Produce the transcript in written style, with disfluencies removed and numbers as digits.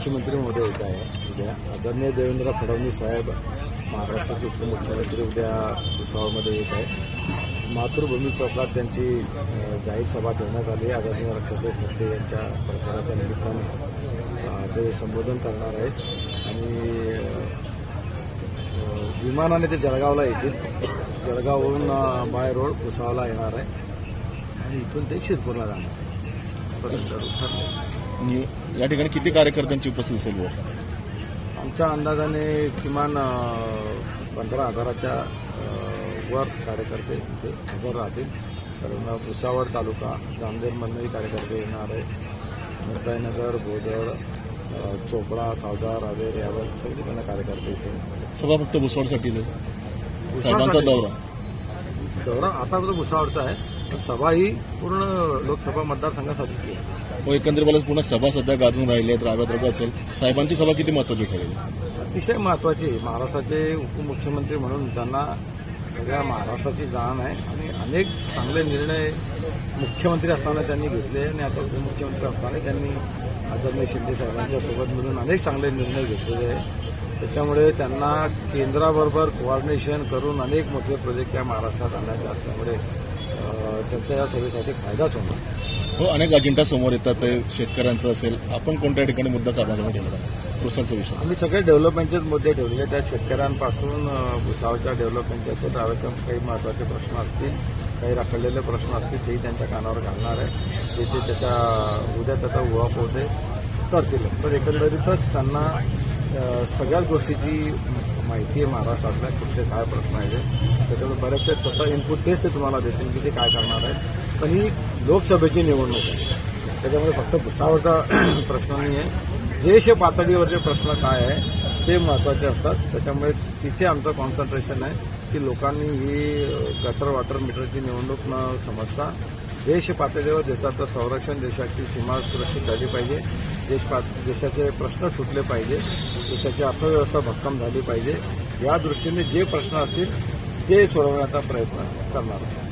मुख्यमंत्री महोदय येत आहे उद्या. आदरणीय देवेंद्र फडणवीस साहेब महाराष्ट्राचे उपमुख्यमंत्री उद्या भुसावळमध्ये येत आहेत. मातृभूमी चौकात त्यांची जाहीर सभा ठेवण्यात आली. आदरणीय रक्षाताई खडसे यांच्या प्रचाराच्या निमित्ताने ते संबोधन करणार आहेत आणि विमानाने ते जळगावला येतील. जळगावहून बाय रोड भुसावळला येणार आहे आणि इथून ते शिरपूरला जाणार आहे. या ठिकाणी किती कार्यकर्त्यांची उपस्थिती असेल? आमच्या अंदाजाने किमान 15,000च्या वर कार्यकर्ते इथे हजर राहतील. कारण भुसावळ तालुका जामनेरमधूनही कार्यकर्ते येणार आहे. मुक्ताईनगर, बोदर, चोपडा, सावदा, रावेर यावर सगळीकडनं कार्यकर्ते इथे. सभा फक्त भुसावळसाठी साहेबांचा दौरा आता भुसावळचा आहे, पण सभा ही पूर्ण लोकसभा मतदारसंघासाठीची आहे. एकंदरीत मला पुन्हा सभा सध्या गाजून राहिली आहेत. रावेत असेल, साहेबांची सभा किती महत्वाची ठरेल? अतिशय महत्वाची. महाराष्ट्राचे उपमुख्यमंत्री म्हणून त्यांना सगळ्या महाराष्ट्राची जाण आहे आणि अनेक चांगले निर्णय मुख्यमंत्री असताना त्यांनी घेतले आणि आता उपमुख्यमंत्री असताना त्यांनी आदरणीय शिंदे साहेबांच्या सोबत मिळून अनेक चांगले निर्णय घेतलेले आहे. त्याच्यामुळे त्यांना केंद्राबरोबर कोऑर्डिनेशन करून अनेक मोठे प्रोजेक्ट या महाराष्ट्रात आणायचे असल्यामुळे त्यांच्या या सभेसाठी फायदाच होणार. हो, अनेक अजेंडा समोर येतात. ते शेतकऱ्यांचं असेल, आपण कोणत्या ठिकाणी मुद्दा साहेबांसमोर ठेवला आहे? भुसावळचा विषय आम्ही सगळे डेव्हलपमेंटचेच मुद्दे ठेवलेले. त्या शेतकऱ्यांपासून भुसावळच्या डेव्हलपमेंटचे असेल, रावेच्या काही महत्त्वाचे प्रश्न असतील, काही रखडलेले प्रश्न असतील, तेही त्यांच्या कानावर घालणार आहे. जे ते उद्या त्याचा उहापोह ते करतीलच. तर एकंदरीतच त्यांना सगळ्याच गोष्टीची माहिती आहे महाराष्ट्रातल्या, कुठले काय प्रश्न आहेत. त्याच्यामुळे बरेचसे स्वतः इनपुट तेच ते तुम्हाला देतील की ते काय करणार आहे. पण ही लोकसभेची निवडणूक आहे, त्याच्यामुळे फक्त भुसावळचा प्रश्न नाही आहे. देश पातळीवरचे प्रश्न काय आहे ते महत्त्वाचे असतात. त्याच्यामुळे तिथे आमचं कॉन्सन्ट्रेशन आहे की लोकांनी ही गटर वॉटर मीटरची निवडणूक न समजता देश पातळीवर देशाचं संरक्षण, देशाची सीमा सुरक्षित झाली पाहिजे, देशाचे प्रश्न सुटले पाहिजे, देशाची अर्थव्यवस्था भक्कम झाली पाहिजे. या दृष्टीने जे प्रश्न असतील ते सोडवण्याचा प्रयत्न करणार आहे.